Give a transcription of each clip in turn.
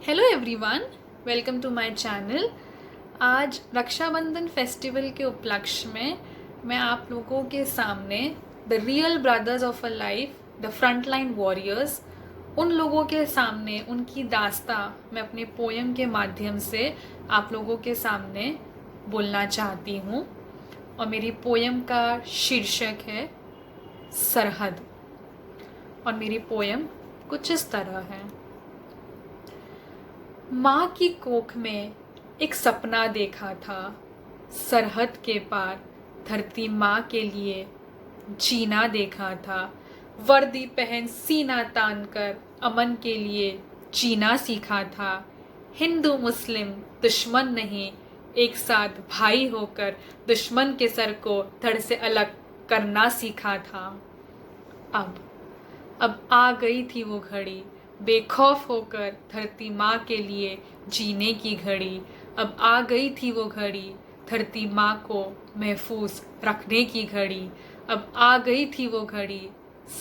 Hello everyone, welcome to my channel. आज Rakshabandhan festival के उपलक्ष्य में मैं आप लोगों के सामने the real brothers of a life, the front line warriors, उन लोगों के सामने उनकी दास्तां मैं अपने पोयम के माध्यम से आप लोगों के सामने बोलना चाहती हूँ। और मेरी पोयम का शीर्षक है सरहद। और मेरी पोयम कुछ इस तरह है। माँ की कोख में एक सपना देखा था, सरहद के पार धरती माँ के लिए जीना देखा था। वर्दी पहन सीना तान कर अमन के लिए जीना सीखा था। हिंदू मुस्लिम दुश्मन नहीं, एक साथ भाई होकर दुश्मन के सर को धड़ से अलग करना सीखा था। अब आ गई थी वो घड़ी, बेखौफ होकर धरती माँ के लिए जीने की घड़ी। अब आ गई थी वो घड़ी, धरती माँ को महफूज रखने की घड़ी। अब आ गई थी वो घड़ी,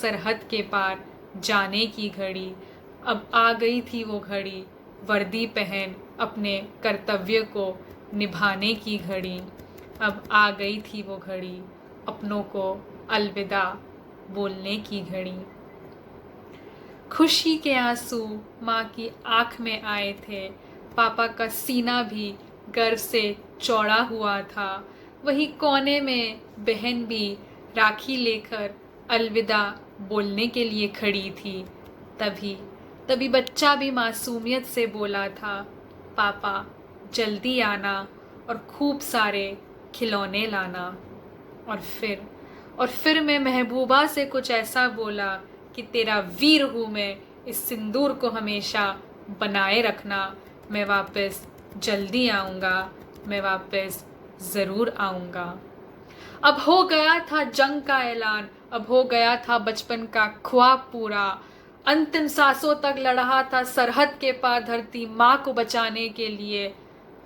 सरहद के पार जाने की घड़ी। अब आ गई थी वो घड़ी, वर्दी पहन अपने कर्तव्य को निभाने की घड़ी। अब आ गई थी वो घड़ी, अपनों को अलविदा बोलने की घड़ी। खुशी के आंसू माँ की आँख में आए थे, पापा का सीना भी गर्व से चौड़ा हुआ था। वही कोने में बहन भी राखी लेकर अलविदा बोलने के लिए खड़ी थी। तभी तभी बच्चा भी मासूमियत से बोला था, पापा जल्दी आना और खूब सारे खिलौने लाना। और फिर मैं महबूबा से कुछ ऐसा बोला कि तेरा वीर हूँ मैं, इस सिंदूर को हमेशा बनाए रखना। मैं वापस जल्दी आऊँगा, मैं वापस ज़रूर आऊँगा। अब हो गया था जंग का ऐलान, अब हो गया था बचपन का ख्वाब पूरा। अंतिम सांसों तक लड़ा था सरहद के पार धरती माँ को बचाने के लिए।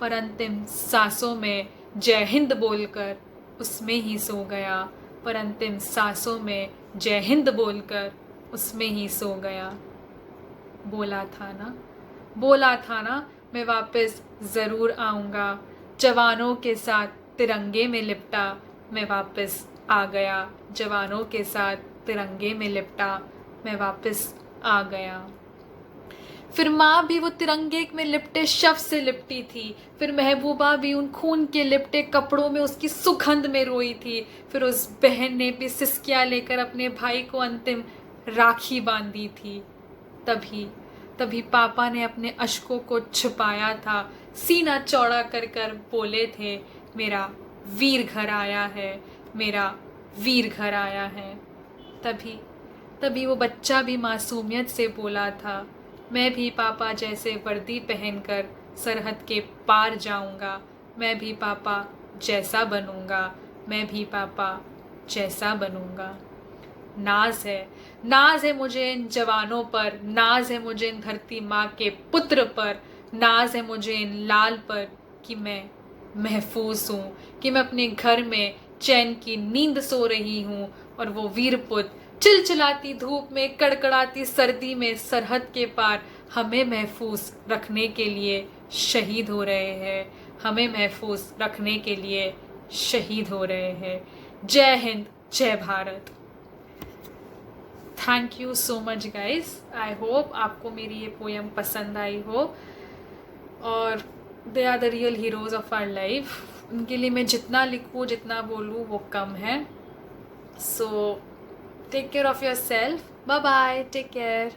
पर अंतिम सांसों में जय हिंद बोलकर उसमें ही सो गया। पर अंतिम सांसों में जय हिंद बोलकर उसमें ही सो गया। बोला था ना, बोला था ना, मैं वापस ज़रूर आऊँगा। जवानों के साथ तिरंगे में लिपटा, मैं वापस आ गया। जवानों के साथ तिरंगे में लिपटा, मैं वापस आ गया। फिर माँ भी वो तिरंगे में लिपटे शव से लिपटी थी। फिर महबूबा भी उन खून के लिपटे कपड़ों में उसकी सुगंध में रोई थी। फिर उस बहन ने भी सिसकियाँ लेकर अपने भाई को अंतिम राखी बांधी थी। तभी तभी पापा ने अपने अश्कों को छुपाया था, सीना चौड़ा कर कर बोले थे, मेरा वीर घर आया है, मेरा वीर घर आया है। तभी तभी वो बच्चा भी मासूमियत से बोला था, मैं भी पापा जैसे वर्दी पहनकर सरहद के पार जाऊंगा। मैं भी पापा जैसा बनूंगा, मैं भी पापा जैसा बनूंगा। नाज है मुझे इन जवानों पर, नाज है मुझे इन धरती माँ के पुत्र पर, नाज है मुझे इन लाल पर कि मैं महफूज हूँ, कि मैं अपने घर में चैन की नींद सो रही हूँ। और वो वीर पुत्र चिलचिलाती धूप में, कड़कड़ाती सर्दी में सरहद के पार हमें महफूज रखने के लिए शहीद हो रहे हैं, हमें महफूज रखने के लिए शहीद हो रहे हैं। जय हिंद, जय Bharat. Thank you so much guys. I hope आपको मेरी ये पोयम पसंद आई हो। और they are the real heroes of our life. उनके लिए मैं जितना लिखूँ, जितना बोलूँ वो कम है। So take care of yourself. Bye bye, take care.